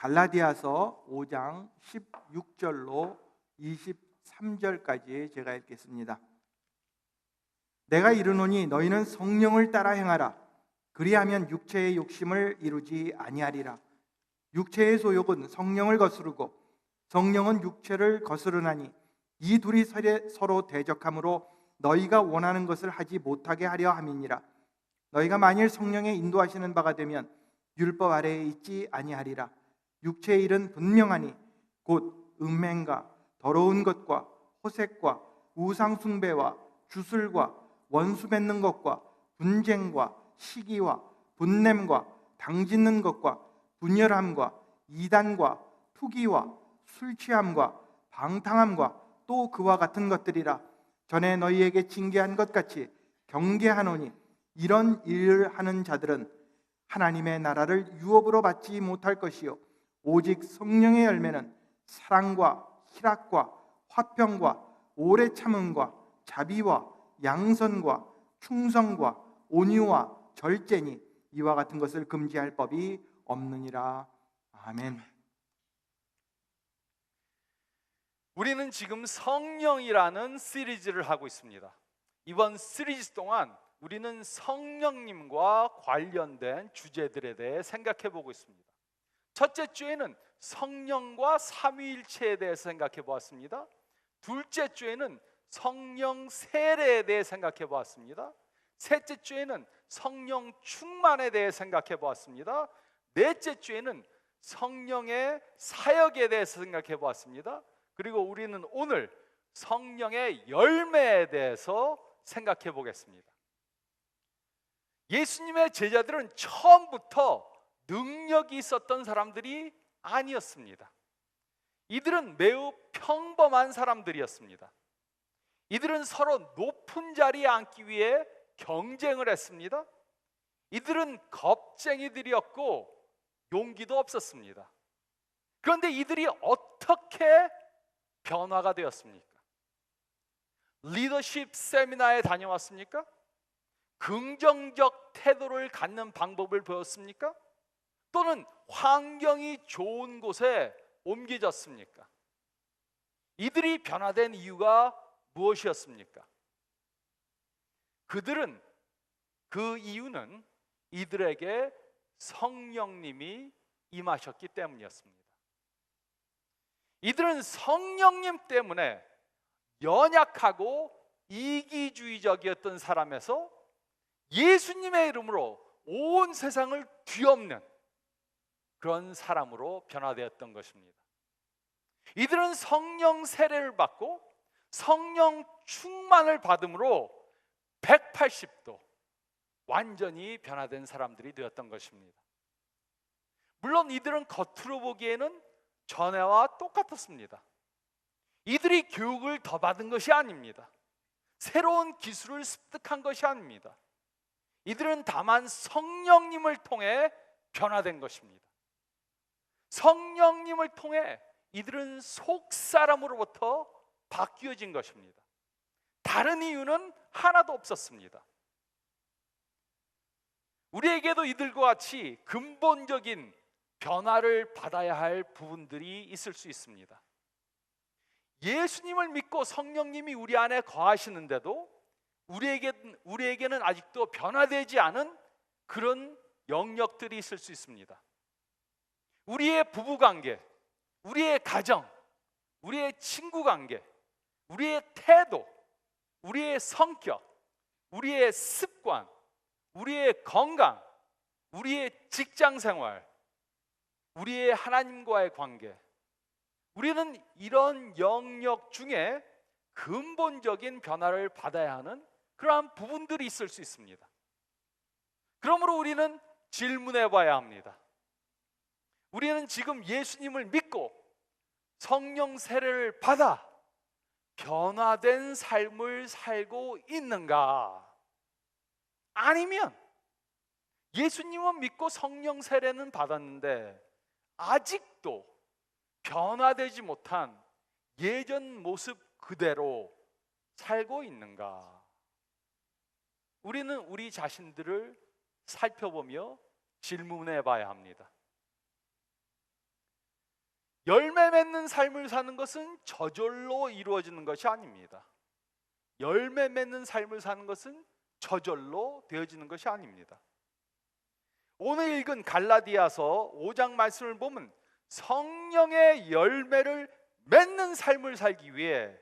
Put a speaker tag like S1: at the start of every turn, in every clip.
S1: 갈라디아서 5장 16절로 23절까지 제가 읽겠습니다. 내가 이르노니 너희는 성령을 따라 행하라. 그리하면 육체의 욕심을 이루지 아니하리라. 육체의 소욕은 성령을 거스르고 성령은 육체를 거스르나니 이 둘이 서로 대적하므로 너희가 원하는 것을 하지 못하게 하려 함이니라. 너희가 만일 성령의 인도하시는 바가 되면 율법 아래에 있지 아니하리라. 육체의 일은 분명하니 곧 음행과 더러운 것과 호색과 우상 숭배와 주술과 원수 맺는 것과 분쟁과 시기와 분냄과 당짓는 것과 분열함과 이단과 투기와 술 취함과 방탕함과 또 그와 같은 것들이라. 전에 너희에게 징계한 것 같이 경계하노니 이런 일을 하는 자들은 하나님의 나라를 유업으로 받지 못할 것이요 오직 성령의 열매는 사랑과 희락과 화평과 오래 참음과 자비와 양선과 충성과 온유와 절제니 이와 같은 것을 금지할 법이 없느니라. 아멘.
S2: 우리는 지금 성령이라는 시리즈를 하고 있습니다. 이번 시리즈 동안 우리는 성령님과 관련된 주제들에 대해 생각해 보고 있습니다. 첫째 주에는 성령과 삼위일체에 대해서 생각해 보았습니다. 둘째 주에는 성령 세례에 대해 생각해 보았습니다. 셋째 주에는 성령 충만에 대해 생각해 보았습니다. 넷째 주에는 성령의 사역에 대해서 생각해 보았습니다. 그리고 우리는 오늘 성령의 열매에 대해서 생각해 보겠습니다. 예수님의 제자들은 처음부터 능력이 있었던 사람들이 아니었습니다. 이들은 매우 평범한 사람들이었습니다. 이들은 서로 높은 자리에 앉기 위해 경쟁을 했습니다. 이들은 겁쟁이들이었고 용기도 없었습니다. 그런데 이들이 어떻게 변화가 되었습니까? 리더십 세미나에 다녀왔습니까? 긍정적 태도를 갖는 방법을 배웠습니까? 또는 환경이 좋은 곳에 옮겨졌습니까? 이들이 변화된 이유가 무엇이었습니까? 그 이유는 이들에게 성령님이 임하셨기 때문이었습니다. 이들은 성령님 때문에 연약하고 이기주의적이었던 사람에서 예수님의 이름으로 온 세상을 뒤엎는 그런 사람으로 변화되었던 것입니다. 이들은 성령 세례를 받고 성령 충만을 받음으로 180도 완전히 변화된 사람들이 되었던 것입니다. 물론 이들은 겉으로 보기에는 전에와 똑같았습니다. 이들이 교육을 더 받은 것이 아닙니다. 새로운 기술을 습득한 것이 아닙니다. 이들은 다만 성령님을 통해 변화된 것입니다. 성령님을 통해 이들은 속사람으로부터 바뀌어진 것입니다. 다른 이유는 하나도 없었습니다. 우리에게도 이들과 같이 근본적인 변화를 받아야 할 부분들이 있을 수 있습니다. 예수님을 믿고 성령님이 우리 안에 거하시는데도 우리에게는 아직도 변화되지 않은 그런 영역들이 있을 수 있습니다. 우리의 부부관계, 우리의 가정, 우리의 친구관계, 우리의 태도, 우리의 성격, 우리의 습관, 우리의 건강, 우리의 직장생활, 우리의 하나님과의 관계, 우리는 이런 영역 중에 근본적인 변화를 받아야 하는 그러한 부분들이 있을 수 있습니다. 그러므로 우리는 질문해 봐야 합니다. 우리는 지금 예수님을 믿고 성령 세례를 받아 변화된 삶을 살고 있는가? 아니면 예수님은 믿고 성령 세례는 받았는데 아직도 변화되지 못한 예전 모습 그대로 살고 있는가? 우리는 우리 자신들을 살펴보며 질문해 봐야 합니다. 열매 맺는 삶을 사는 것은 저절로 이루어지는 것이 아닙니다. 열매 맺는 삶을 사는 것은 저절로 되어지는 것이 아닙니다. 오늘 읽은 갈라디아서 5장 말씀을 보면 성령의 열매를 맺는 삶을 살기 위해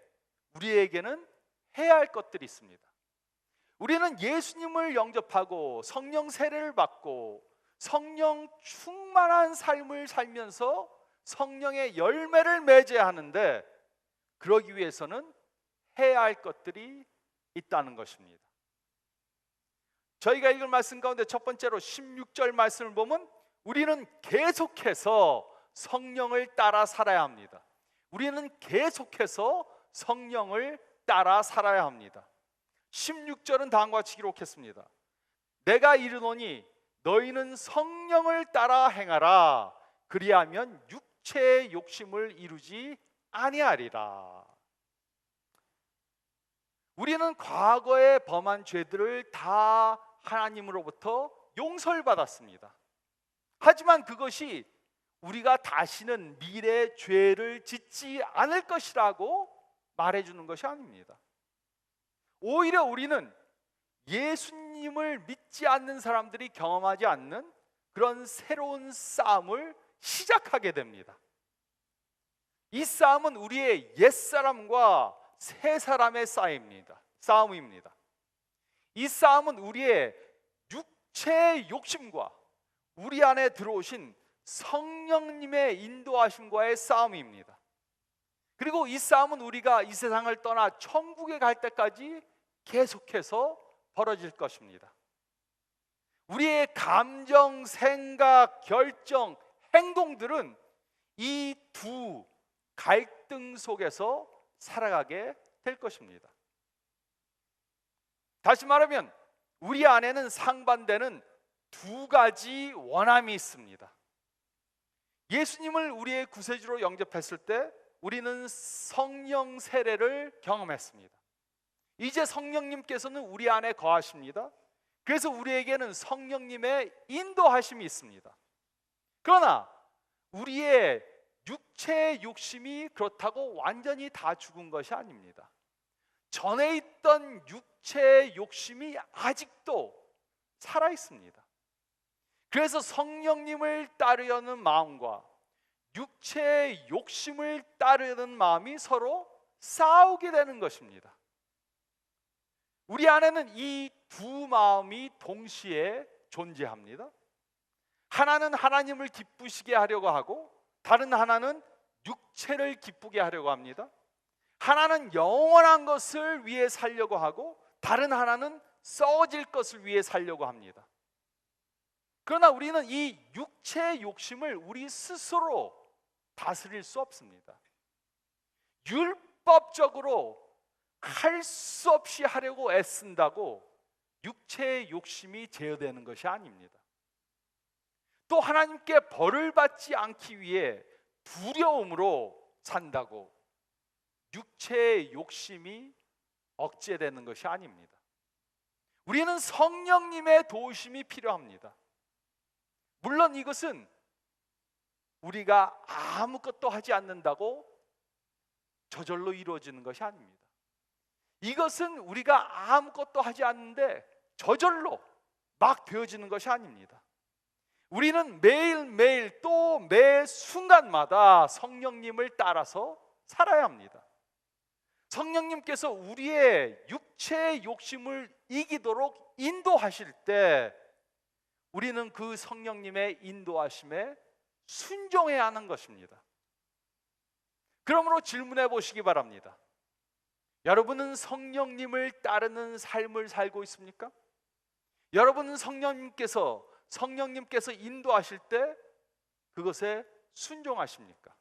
S2: 우리에게는 해야 할 것들이 있습니다. 우리는 예수님을 영접하고 성령 세례를 받고 성령 충만한 삶을 살면서 성령의 열매를 맺어야 하는데, 그러기 위해서는 해야 할 것들이 있다는 것입니다. 저희가 읽은 말씀 가운데 첫 번째로 16절 말씀을 보면 우리는 계속해서 성령을 따라 살아야 합니다. 우리는 계속해서 성령을 따라 살아야 합니다. 16절은 다음과 같이 기록했습니다. 내가 이르노니 너희는 성령을 따라 행하라. 그리하면 육체의 욕심을 이루지 아니하리라. 우리는 과거에 범한 죄들을 다 하나님으로부터 용서를 받았습니다. 하지만 그것이 우리가 다시는 미래의 죄를 짓지 않을 것이라고 말해주는 것이 아닙니다. 오히려 우리는 예수님을 믿지 않는 사람들이 경험하지 않는 그런 새로운 싸움을 시작하게 됩니다. 이 싸움은 우리의 옛사람과 새사람의 싸움입니다. 이 싸움은 우리의 육체의 욕심과 우리 안에 들어오신 성령님의 인도하심과의 싸움입니다. 그리고 이 싸움은 우리가 이 세상을 떠나 천국에 갈 때까지 계속해서 벌어질 것입니다. 우리의 감정, 생각, 결정, 행동들은 이 두 갈등 속에서 살아가게 될 것입니다. 다시 말하면 우리 안에는 상반되는 두 가지 원함이 있습니다. 예수님을 우리의 구세주로 영접했을 때 우리는 성령 세례를 경험했습니다. 이제 성령님께서는 우리 안에 거하십니다. 그래서 우리에게는 성령님의 인도하심이 있습니다. 그러나 우리의 육체의 욕심이 그렇다고 완전히 다 죽은 것이 아닙니다. 전에 있던 육체의 욕심이 아직도 살아 있습니다. 그래서 성령님을 따르려는 마음과 육체의 욕심을 따르는 마음이 서로 싸우게 되는 것입니다. 우리 안에는 이 두 마음이 동시에 존재합니다. 하나는 하나님을 기쁘시게 하려고 하고 다른 하나는 육체를 기쁘게 하려고 합니다. 하나는 영원한 것을 위해 살려고 하고 다른 하나는 썩어질 것을 위해 살려고 합니다. 그러나 우리는 이 육체의 욕심을 우리 스스로 다스릴 수 없습니다. 율법적으로 할 수 없이 하려고 애쓴다고 육체의 욕심이 제어되는 것이 아닙니다. 또 하나님께 벌을 받지 않기 위해 두려움으로 산다고 육체의 욕심이 억제되는 것이 아닙니다. 우리는 성령님의 도우심이 필요합니다. 물론 이것은 우리가 아무것도 하지 않는다고 저절로 이루어지는 것이 아닙니다. 이것은 우리가 아무것도 하지 않는데 저절로 막 되어지는 것이 아닙니다. 우리는 매일매일 또 매 순간마다 성령님을 따라서 살아야 합니다. 성령님께서 우리의 육체의 욕심을 이기도록 인도하실 때 우리는 그 성령님의 인도하심에 순종해야 하는 것입니다. 그러므로 질문해 보시기 바랍니다. 여러분은 성령님을 따르는 삶을 살고 있습니까? 여러분은 성령님께서 인도하실 때 그것에 순종하십니까?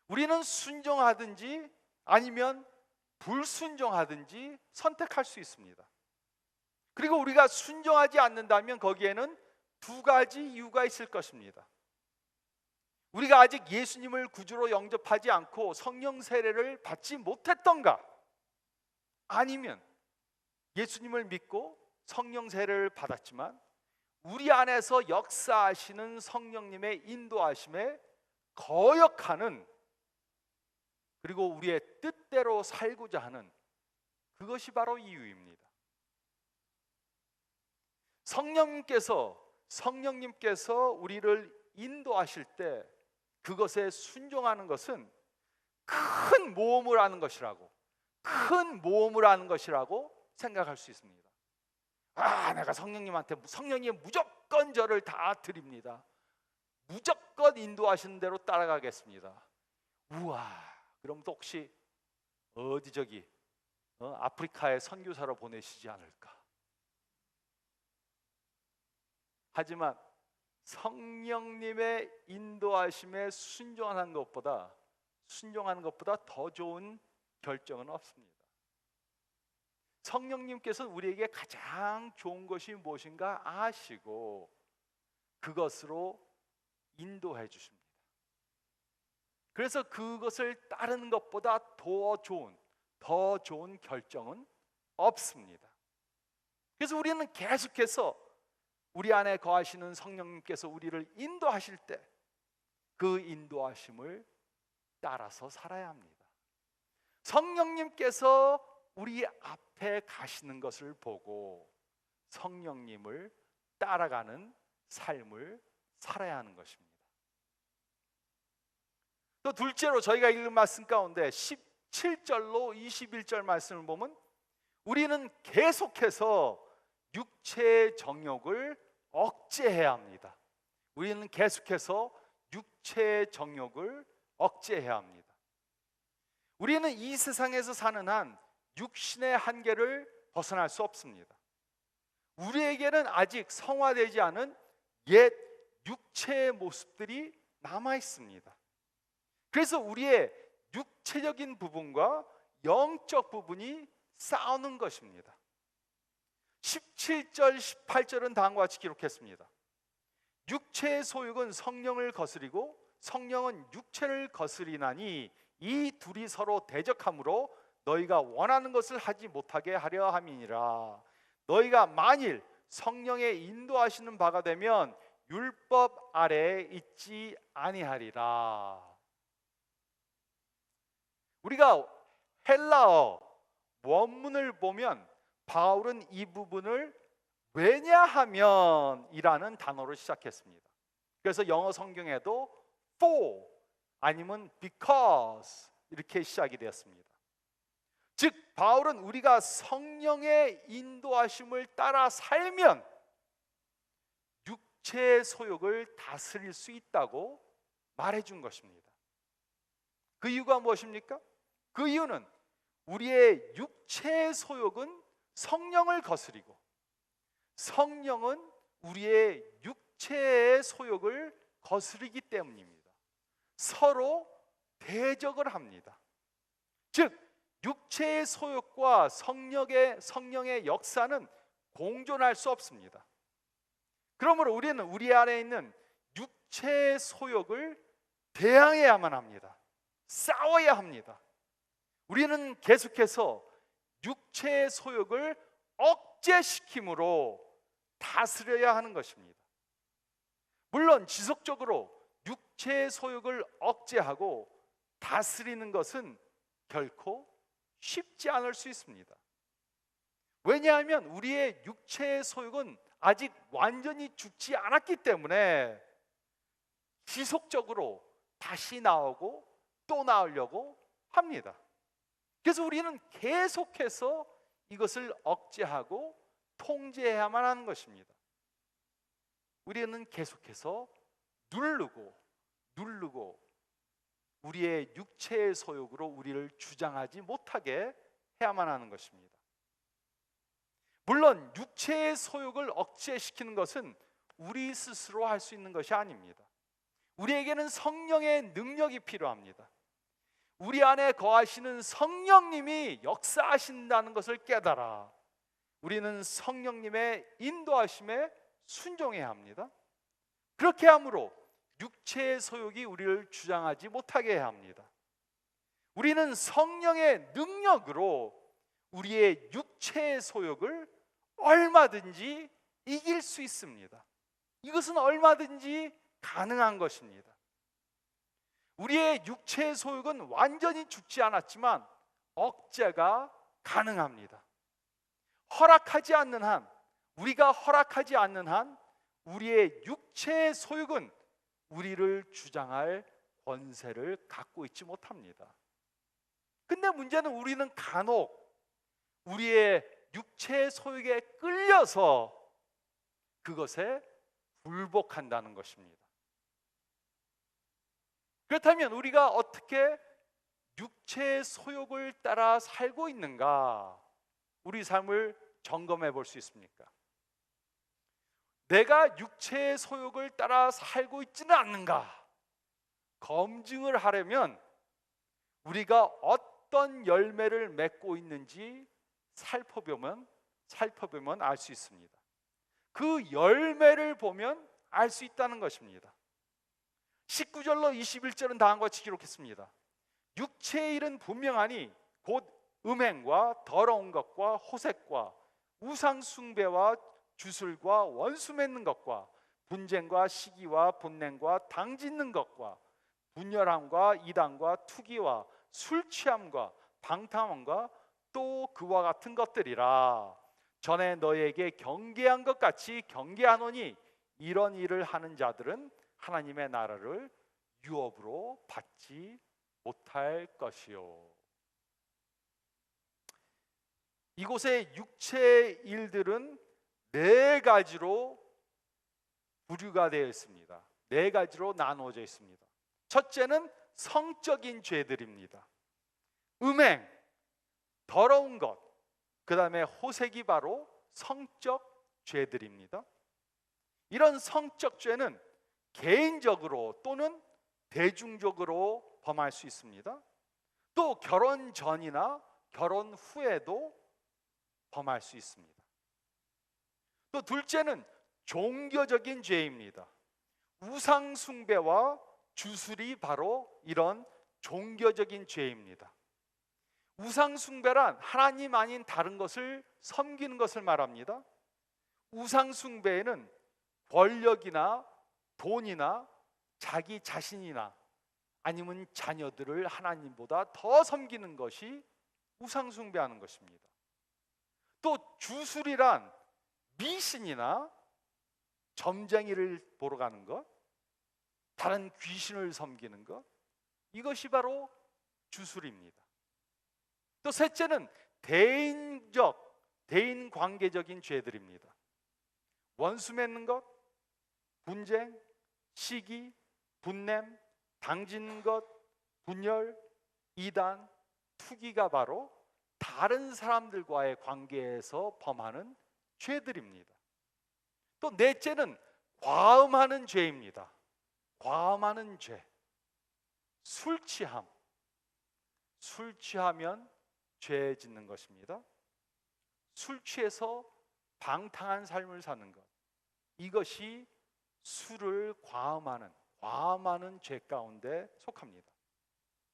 S2: 우리는 순종하든지 아니면 불순종하든지 선택할 수 있습니다. 그리고 우리가 순종하지 않는다면 거기에는 두 가지 이유가 있을 것입니다. 우리가 아직 예수님을 구주로 영접하지 않고 성령 세례를 받지 못했던가, 아니면 예수님을 믿고 성령 세례를 받았지만 우리 안에서 역사하시는 성령님의 인도하심에 거역하는, 그리고 우리의 뜻대로 살고자 하는, 그것이 바로 이유입니다. 성령님께서 우리를 인도하실 때 그것에 순종하는 것은 큰 모험을 하는 것이라고 생각할 수 있습니다. 내가 성령님 무조건 저를 다 드립니다. 무조건 인도하시는 대로 따라가겠습니다. 우와, 그럼 또 혹시 아프리카에 선교사로 보내시지 않을까? 하지만 성령님의 인도하심에 순종하는 것보다 더 좋은 결정은 없습니다. 성령님께서 우리에게 가장 좋은 것이 무엇인가 아시고 그것으로 인도해 주십니다. 그래서 그것을 따르는 것보다 더 좋은 결정은 없습니다. 그래서 우리는 계속해서 우리 안에 거하시는 성령님께서 우리를 인도하실 때 그 인도하심을 따라서 살아야 합니다. 성령님께서 우리 앞에 가시는 것을 보고 성령님을 따라가는 삶을 살아야 하는 것입니다. 또 둘째로 저희가 읽은 말씀 가운데 17절로 21절 말씀을 보면 우리는 계속해서 육체의 정욕을 억제해야 합니다. 우리는 계속해서 육체의 정욕을 억제해야 합니다. 우리는 이 세상에서 사는 한 육신의 한계를 벗어날 수 없습니다. 우리에게는 아직 성화되지 않은 옛 육체의 모습들이 남아 있습니다. 그래서 우리의 육체적인 부분과 영적 부분이 싸우는 것입니다. 17절, 18절은 다음과 같이 기록했습니다. 육체의 소욕은 성령을 거스리고 성령은 육체를 거스리나니 이 둘이 서로 대적하므로 너희가 원하는 것을 하지 못하게 하려 함이니라. 너희가 만일 성령의 인도하시는 바가 되면 율법 아래에 있지 아니하리라. 우리가 헬라어 원문을 보면 바울은 이 부분을 왜냐하면 이라는 단어로 시작했습니다. 그래서 영어 성경에도 for 아니면 because 이렇게 시작이 되었습니다. 즉 바울은 우리가 성령의 인도하심을 따라 살면 육체의 소욕을 다스릴 수 있다고 말해준 것입니다. 그 이유가 무엇입니까? 그 이유는 우리의 육체의 소욕은 성령을 거스리고 성령은 우리의 육체의 소욕을 거스르기 때문입니다. 서로 대적을 합니다. 즉 육체의 소욕과 성령의 역사는 공존할 수 없습니다. 그러므로 우리는 우리 안에 있는 육체의 소욕을 대항해야만 합니다. 싸워야 합니다. 우리는 계속해서 육체의 소욕을 억제시킴으로 다스려야 하는 것입니다. 물론 지속적으로 육체의 소욕을 억제하고 다스리는 것은 결코 쉽지 않을 수 있습니다. 왜냐하면 우리의 육체의 소욕은 아직 완전히 죽지 않았기 때문에 지속적으로 다시 나오고 또 나오려고 합니다. 그래서 우리는 계속해서 이것을 억제하고 통제해야만 하는 것입니다. 우리는 계속해서 누르고 우리의 육체의 소욕으로 우리를 주장하지 못하게 해야만 하는 것입니다. 물론 육체의 소욕을 억제시키는 것은 우리 스스로 할 수 있는 것이 아닙니다. 우리에게는 성령의 능력이 필요합니다. 우리 안에 거하시는 성령님이 역사하신다는 것을 깨달아 우리는 성령님의 인도하심에 순종해야 합니다. 그렇게 함으로 육체의 소욕이 우리를 주장하지 못하게 해야 합니다. 우리는 성령의 능력으로 우리의 육체의 소욕을 얼마든지 이길 수 있습니다. 이것은 얼마든지 가능한 것입니다. 우리의 육체의 소욕은 완전히 죽지 않았지만 억제가 가능합니다. 허락하지 않는 한, 우리가 허락하지 않는 한 우리의 육체의 소욕은 우리를 주장할 권세를 갖고 있지 못합니다. 근데 문제는 우리는 간혹 우리의 육체의 소욕에 끌려서 그것에 굴복한다는 것입니다. 그렇다면 우리가 어떻게 육체의 소욕을 따라 살고 있는가? 우리 삶을 점검해 볼 수 있습니까? 내가 육체의 소욕을 따라 살고 있지는 않는가? 검증을 하려면 우리가 어떤 열매를 맺고 있는지 살펴보면 알 수 있습니다. 그 열매를 보면 알 수 있다는 것입니다. 19절로 21절은 다음과 같이 기록했습니다. 육체의 일은 분명하니 곧 음행과 더러운 것과 호색과 우상 숭배와 주술과 원수 맺는 것과 분쟁과 시기와 분냉과 당 짓는 것과 분열함과 이단과 투기와 술 취함과 방탕함과 또 그와 같은 것들이라. 전에 너에게 경계한 것 같이 경계하노니 이런 일을 하는 자들은 하나님의 나라를 유업으로 받지 못할 것이요. 이곳의 육체의 일들은 네 가지로 부류가 되어 있습니다. 네 가지로 나누어져 있습니다. 첫째는 성적인 죄들입니다. 음행, 더러운 것, 그 다음에 호색이 바로 성적 죄들입니다. 이런 성적 죄는 개인적으로 또는 대중적으로 범할 수 있습니다. 또 결혼 전이나 결혼 후에도 범할 수 있습니다. 또 둘째는 종교적인 죄입니다. 우상 숭배와 주술이 바로 이런 종교적인 죄입니다. 우상 숭배란 하나님 아닌 다른 것을 섬기는 것을 말합니다. 우상 숭배에는 권력이나 돈이나 자기 자신이나 아니면 자녀들을 하나님보다 더 섬기는 것이 우상 숭배하는 것입니다. 또 주술이란 미신이나 점쟁이를 보러 가는 것, 다른 귀신을 섬기는 것, 이것이 바로 주술입니다. 또 셋째는 대인 관계적인 죄들입니다. 원수 맺는 것, 분쟁, 시기, 분냄, 당짓는 것, 분열, 이단, 투기가 바로 다른 사람들과의 관계에서 범하는 죄들입니다. 또 넷째는 과음하는 죄입니다. 과음하는 죄, 술 취함. 술 취하면 죄 짓는 것입니다. 술 취해서 방탕한 삶을 사는 것, 이것이 술을 과음하는 죄 가운데 속합니다.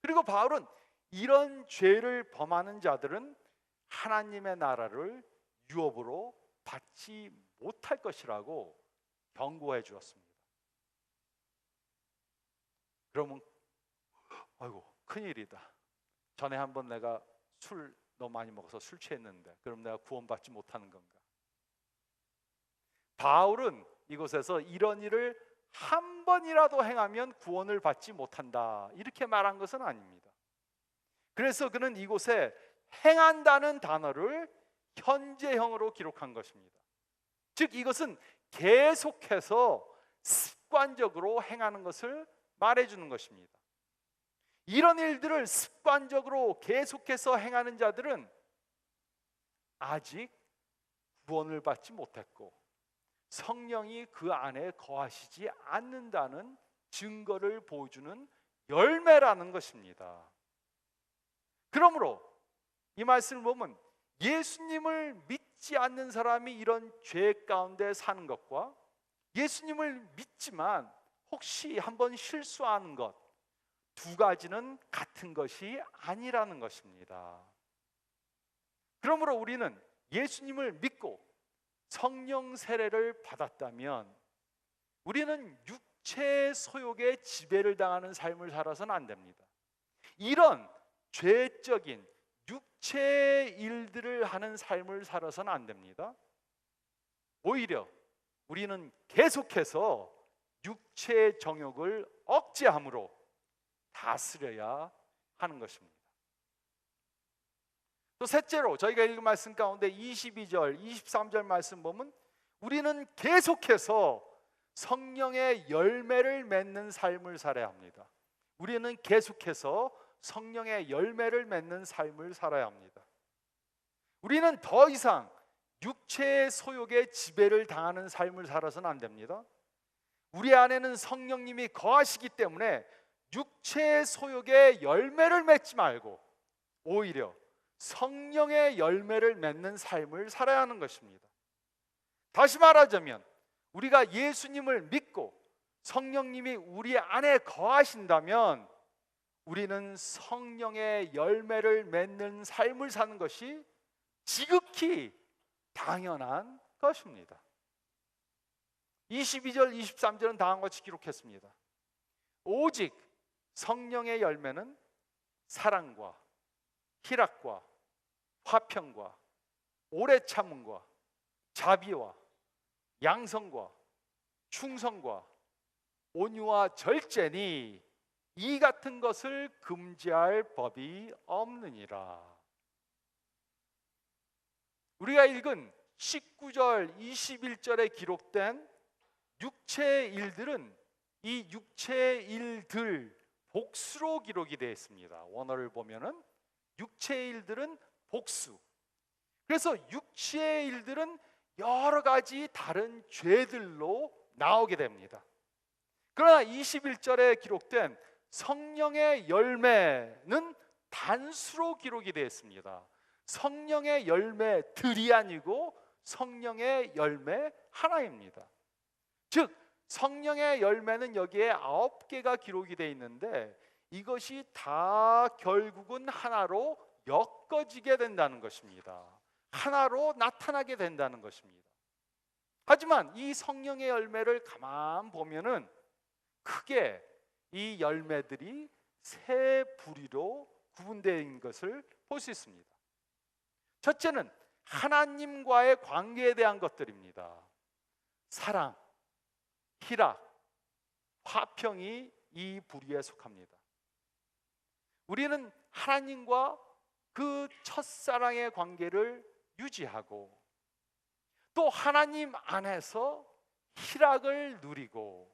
S2: 그리고 바울은 이런 죄를 범하는 자들은 하나님의 나라를 유업으로 받지 못할 것이라고 경고해 주었습니다. 그러면 아이고 큰일이다. 전에 한번 내가 술 너무 많이 먹어서 술 취했는데 그럼 내가 구원받지 못하는 건가? 바울은 이곳에서 이런 일을 한 번이라도 행하면 구원을 받지 못한다, 이렇게 말한 것은 아닙니다. 그래서 그는 이곳에 행한다는 단어를 현재형으로 기록한 것입니다. 즉 이것은 계속해서 습관적으로 행하는 것을 말해주는 것입니다. 이런 일들을 습관적으로 계속해서 행하는 자들은 아직 구원을 받지 못했고 성령이 그 안에 거하시지 않는다는 증거를 보여주는 열매라는 것입니다. 그러므로 이 말씀을 보면 예수님을 믿지 않는 사람이 이런 죄 가운데 사는 것과 예수님을 믿지만 혹시 한번 실수하는 것, 두 가지는 같은 것이 아니라는 것입니다. 그러므로 우리는 예수님을 믿고 성령 세례를 받았다면 우리는 육체의 소욕에 지배를 당하는 삶을 살아서는 안 됩니다. 이런 죄적인 육체의 일들을 하는 삶을 살아서는 안 됩니다. 오히려 우리는 계속해서 육체의 정욕을 억제함으로 다스려야 하는 것입니다. 또 셋째로 저희가 읽은 말씀 가운데 22절, 23절 말씀 보면 우리는 계속해서 성령의 열매를 맺는 삶을 살아야 합니다. 우리는 계속해서 성령의 열매를 맺는 삶을 살아야 합니다. 우리는 더 이상 육체의 소욕에 지배를 당하는 삶을 살아서는 안 됩니다. 우리 안에는 성령님이 거하시기 때문에 육체의 소욕에 열매를 맺지 말고 오히려 성령의 열매를 맺는 삶을 살아야 하는 것입니다. 다시 말하자면 우리가 예수님을 믿고 성령님이 우리 안에 거하신다면 우리는 성령의 열매를 맺는 삶을 사는 것이 지극히 당연한 것입니다. 22절, 23절은 다음과 같이 기록했습니다. 오직 성령의 열매는 사랑과 희락과 화평과 오래 참음과 자비와 양성과 충성과 온유와 절제니 이 같은 것을 금지할 법이 없느니라. 우리가 읽은 19절, 21절에 기록된 육체의 일들은 이 육체의 일들 복수로 기록이 되어 있습니다. 원어를 보면은 육체의 일들은 복수. 그래서 육체의 일들은 여러 가지 다른 죄들로 나오게 됩니다. 그러나 21절에 기록된 성령의 열매는 단수로 기록이 되어 있습니다. 성령의 열매들이 아니고 성령의 열매 하나입니다. 즉 성령의 열매는 여기에 9개가 기록이 되어 있는데 이것이 다 결국은 하나로 엮어지게 된다는 것입니다. 하나로 나타나게 된다는 것입니다. 하지만 이 성령의 열매를 가만 보면은 크게 이 열매들이 세 부류로 구분되어 있는 것을 볼 수 있습니다. 첫째는 하나님과의 관계에 대한 것들입니다. 사랑, 희락, 화평이 이 부류에 속합니다. 우리는 하나님과 그 첫사랑의 관계를 유지하고 또 하나님 안에서 희락을 누리고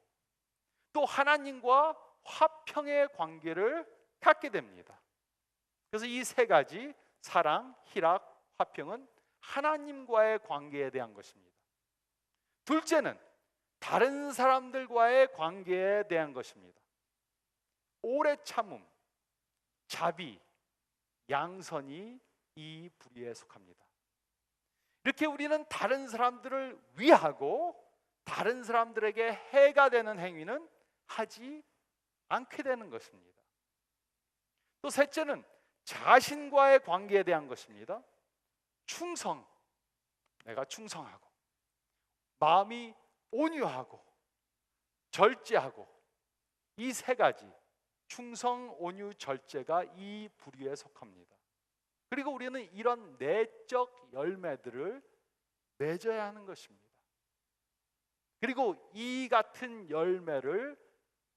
S2: 또 하나님과 화평의 관계를 갖게 됩니다. 그래서 이 세 가지 사랑, 희락, 화평은 하나님과의 관계에 대한 것입니다. 둘째는 다른 사람들과의 관계에 대한 것입니다. 오래 참음, 자비, 양선이 이 부류에 속합니다. 이렇게 우리는 다른 사람들을 위하고 다른 사람들에게 해가 되는 행위는 하지 않게 되는 것입니다. 또 셋째는 자신과의 관계에 대한 것입니다. 충성, 내가 충성하고 마음이 온유하고 절제하고 이 세 가지 충성, 온유, 절제가 이 부류에 속합니다. 그리고 우리는 이런 내적 열매들을 맺어야 하는 것입니다. 그리고 이 같은 열매를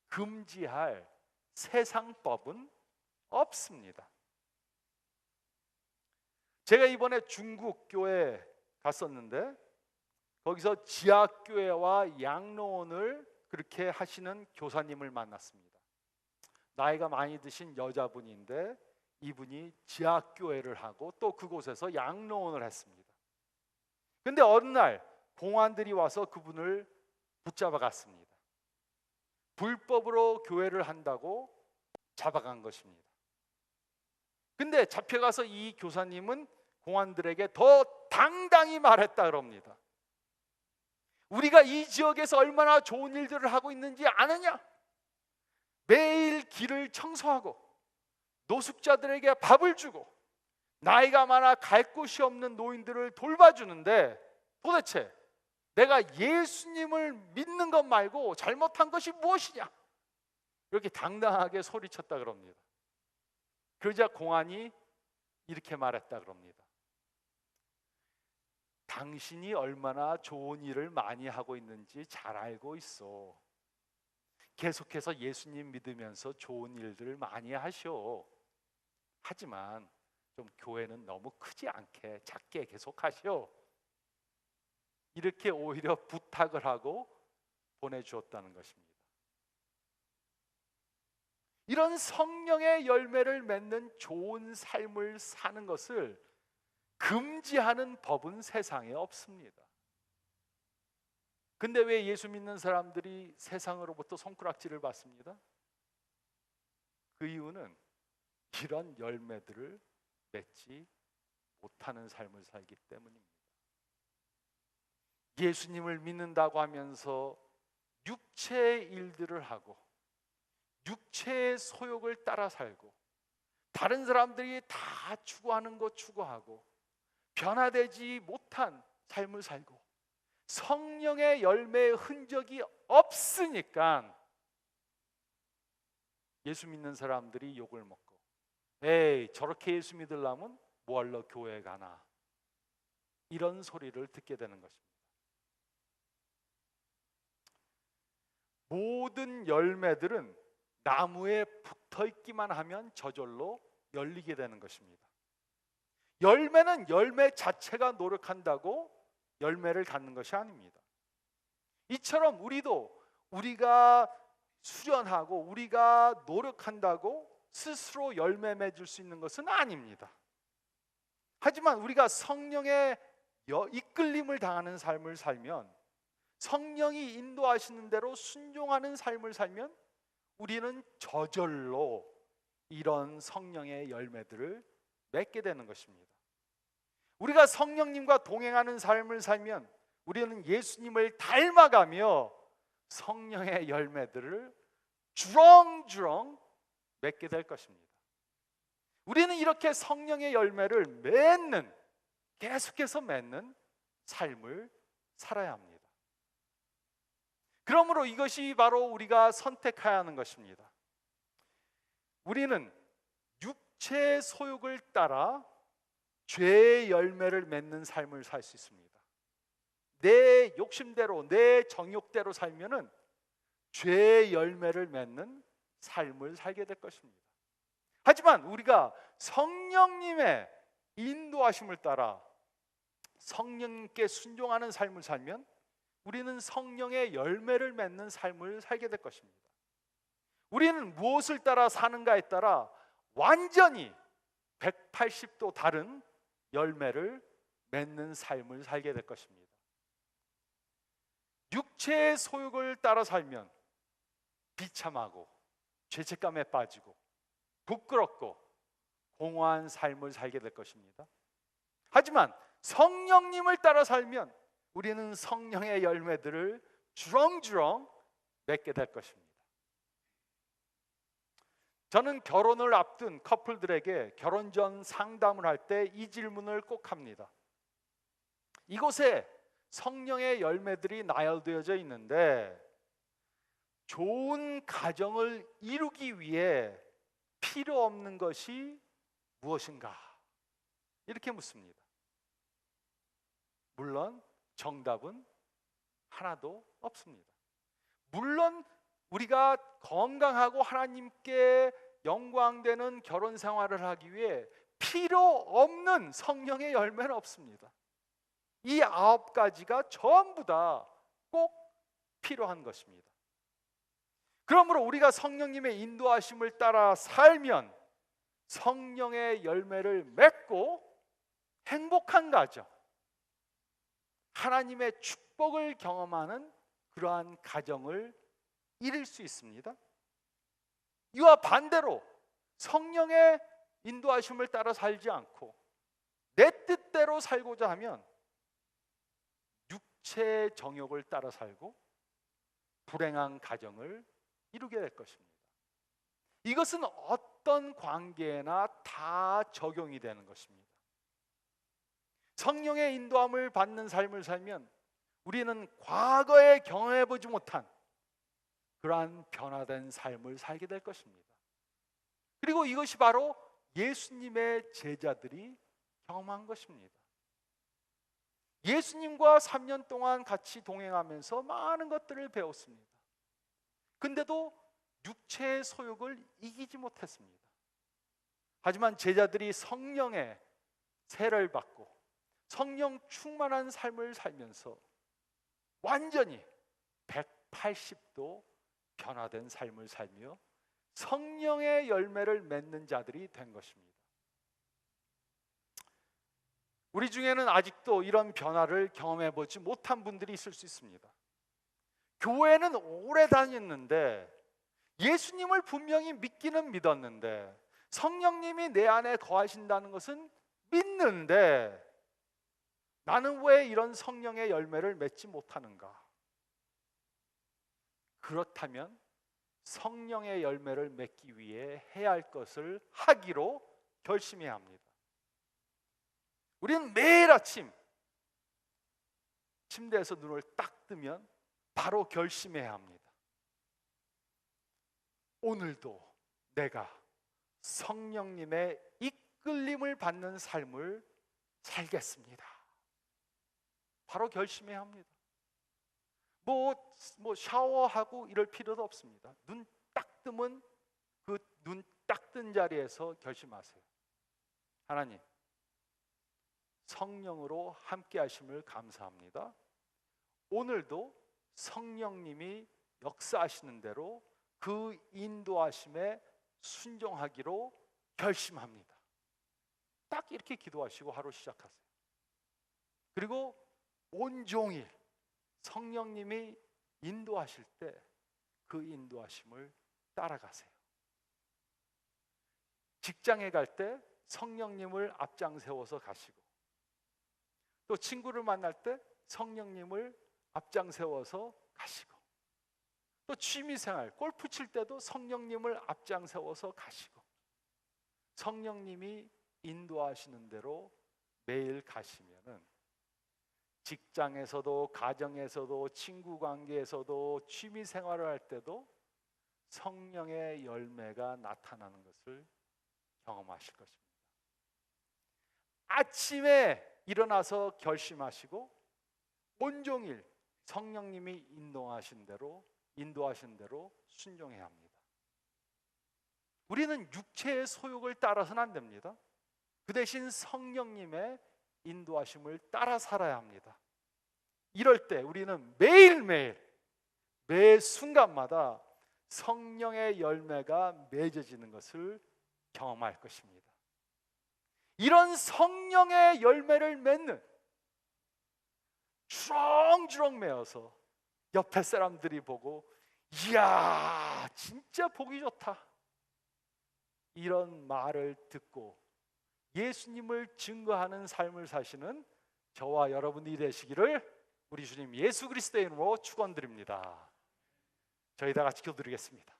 S2: 금지할 세상법은 없습니다. 제가 이번에 중국 교회에 갔었는데 거기서 지하교회와 양로원을 그렇게 하시는 교사님을 만났습니다. 나이가 많이 드신 여자분인데 이분이 지하교회를 하고 또 그곳에서 양로원을 했습니다. 근데 어느 날 공안들이 와서 그분을 붙잡아 갔습니다. 불법으로 교회를 한다고 잡아간 것입니다. 근데 잡혀가서 이 교사님은 공안들에게 더 당당히 말했다 그럽니다. 우리가 이 지역에서 얼마나 좋은 일들을 하고 있는지 아느냐? 매일 길을 청소하고 노숙자들에게 밥을 주고 나이가 많아 갈 곳이 없는 노인들을 돌봐주는데 도대체 내가 예수님을 믿는 것 말고 잘못한 것이 무엇이냐? 이렇게 당당하게 소리쳤다 그럽니다. 그러자 공안이 이렇게 말했다 그럽니다. 당신이 얼마나 좋은 일을 많이 하고 있는지 잘 알고 있어. 계속해서 예수님 믿으면서 좋은 일들을 많이 하셔. 하지만 좀 교회는 너무 크지 않게 작게 계속하셔. 이렇게 오히려 부탁을 하고 보내주었다는 것입니다. 이런 성령의 열매를 맺는 좋은 삶을 사는 것을 금지하는 법은 세상에 없습니다. 근데 왜 예수 믿는 사람들이 세상으로부터 손가락질을 받습니다? 그 이유는 이런 열매들을 맺지 못하는 삶을 살기 때문입니다. 예수님을 믿는다고 하면서 육체의 일들을 하고 육체의 소욕을 따라 살고 다른 사람들이 다 추구하는 거 추구하고 변화되지 못한 삶을 살고 성령의 열매의 흔적이 없으니까 예수 믿는 사람들이 욕을 먹고, 에이 저렇게 예수 믿으려면 뭐하러 교회에 가나, 이런 소리를 듣게 되는 것입니다. 모든 열매들은 나무에 붙어 있기만 하면 저절로 열리게 되는 것입니다. 열매는 열매 자체가 노력한다고 열매를 갖는 것이 아닙니다. 이처럼 우리도 우리가 수련하고 우리가 노력한다고 스스로 열매 맺을 수 있는 것은 아닙니다. 하지만 우리가 성령의 이끌림을 당하는 삶을 살면, 성령이 인도하시는 대로 순종하는 삶을 살면 우리는 저절로 이런 성령의 열매들을 맺게 되는 것입니다. 우리가 성령님과 동행하는 삶을 살면 우리는 예수님을 닮아가며 성령의 열매들을 주렁주렁 맺게 될 것입니다. 우리는 이렇게 성령의 열매를 계속해서 맺는 삶을 살아야 합니다. 그러므로 이것이 바로 우리가 선택해야 하는 것입니다. 우리는 육체의 소욕을 따라 죄의 열매를 맺는 삶을 살 수 있습니다. 내 욕심대로 내 정욕대로 살면은 죄의 열매를 맺는 삶을 살게 될 것입니다. 하지만 우리가 성령님의 인도하심을 따라 성령님께 순종하는 삶을 살면 우리는 성령의 열매를 맺는 삶을 살게 될 것입니다. 우리는 무엇을 따라 사는가에 따라 완전히 180도 다른 열매를 맺는 삶을 살게 될 것입니다. 육체의 소욕을 따라 살면 비참하고 죄책감에 빠지고 부끄럽고 공허한 삶을 살게 될 것입니다. 하지만 성령님을 따라 살면 우리는 성령의 열매들을 주렁주렁 맺게 될 것입니다. 저는 결혼을 앞둔 커플들에게 결혼 전 상담을 할 때 이 질문을 꼭 합니다. 이곳에 성령의 열매들이 나열되어져 있는데 좋은 가정을 이루기 위해 필요 없는 것이 무엇인가? 이렇게 묻습니다. 물론 정답은 하나도 없습니다. 물론 우리가 건강하고 하나님께 영광되는 결혼 생활을 하기 위해 필요 없는 성령의 열매는 없습니다. 이 9가지가 전부 다 꼭 필요한 것입니다. 그러므로 우리가 성령님의 인도하심을 따라 살면 성령의 열매를 맺고 행복한 가정, 하나님의 축복을 경험하는 그러한 가정을 이룰 수 있습니다. 이와 반대로 성령의 인도하심을 따라 살지 않고 내 뜻대로 살고자 하면 육체의 정욕을 따라 살고 불행한 가정을 이루게 될 것입니다. 이것은 어떤 관계나 다 적용이 되는 것입니다. 성령의 인도함을 받는 삶을 살면 우리는 과거에 경험해 보지 못한 그러한 변화된 삶을 살게 될 것입니다. 그리고 이것이 바로 예수님의 제자들이 경험한 것입니다. 예수님과 3년 동안 같이 동행하면서 많은 것들을 배웠습니다. 근데도 육체의 소욕을 이기지 못했습니다. 하지만 제자들이 성령의 세를 받고 성령 충만한 삶을 살면서 완전히 180도 변화된 삶을 살며 성령의 열매를 맺는 자들이 된 것입니다. 우리 중에는 아직도 이런 변화를 경험해 보지 못한 분들이 있을 수 있습니다. 교회는 오래 다녔는데 예수님을 분명히 믿기는 믿었는데 성령님이 내 안에 거하신다는 것은 믿는데 나는 왜 이런 성령의 열매를 맺지 못하는가? 그렇다면 성령의 열매를 맺기 위해 해야 할 것을 하기로 결심해야 합니다. 우리는 매일 아침 침대에서 눈을 딱 뜨면 바로 결심해야 합니다. 오늘도 내가 성령님의 이끌림을 받는 삶을 살겠습니다. 바로 결심해야 합니다. 뭐 샤워하고 이럴 필요도 없습니다. 눈 딱 뜨면 그 눈 딱 뜬 자리에서 결심하세요. 하나님, 성령으로 함께 하심을 감사합니다. 오늘도 성령님이 역사하시는 대로 그 인도하심에 순종하기로 결심합니다. 딱 이렇게 기도하시고 하루 시작하세요. 그리고 온종일 성령님이 인도하실 때 그 인도하심을 따라가세요. 직장에 갈 때 성령님을 앞장 세워서 가시고, 또 친구를 만날 때 성령님을 앞장 세워서 가시고, 또 취미생활 골프 칠 때도 성령님을 앞장 세워서 가시고, 성령님이 인도하시는 대로 매일 가시면은 직장에서도 가정에서도 친구 관계에서도 취미 생활을 할 때도 성령의 열매가 나타나는 것을 경험하실 것입니다. 아침에 일어나서 결심하시고 온종일 성령님이 인도하신 대로 순종해야 합니다. 우리는 육체의 소욕을 따라서는 안 됩니다. 그 대신 성령님의 인도하심을 따라 살아야 합니다. 이럴 때 우리는 매일매일 매 순간마다 성령의 열매가 맺어지는 것을 경험할 것입니다. 이런 성령의 열매를 맺는, 주렁주렁 매어서 옆에 사람들이 보고 이야 진짜 보기 좋다, 이런 말을 듣고 예수님을 증거하는 삶을 사시는 저와 여러분이 되시기를 우리 주님 예수 그리스도의 이름으로 축원드립니다. 저희 다 같이 기도드리겠습니다.